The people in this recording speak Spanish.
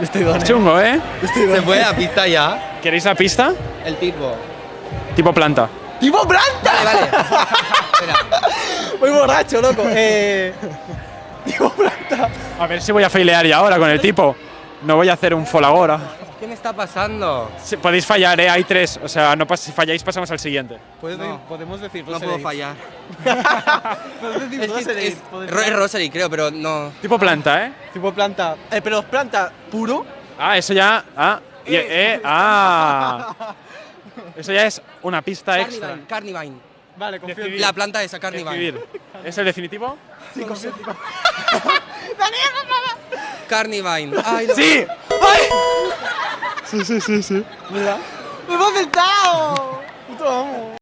Estoy Chungo, ¿eh? ¿Se puede la pista ya? ¿Queréis la pista? El tipo. Tipo planta. ¡Tipo planta! Vale. Espera. Muy borracho, loco. Tipo planta. A ver si voy a failear ya ahora con el tipo. No voy a hacer un folagora. ¿Qué me está pasando? Podéis fallar, ¿eh? Hay 3. O sea, no si falláis pasamos al siguiente. Podemos decir No puedo fallar. Podemos decir Es Rosary. es Rosary, creo, pero no. Tipo planta, ¿eh? Tipo planta. Pero es planta puro. Ah, eso ya. Eso ya es una pista extra. Carnivine. Vale, confío en Decidir. ti. La planta esa, Carnivine. Decidir. ¿Es el definitivo? Sí, confío en ti. Carnivine. Ay, no. ¡Sí! Mira. ¡Me hemos acertado! ¡Puto amo!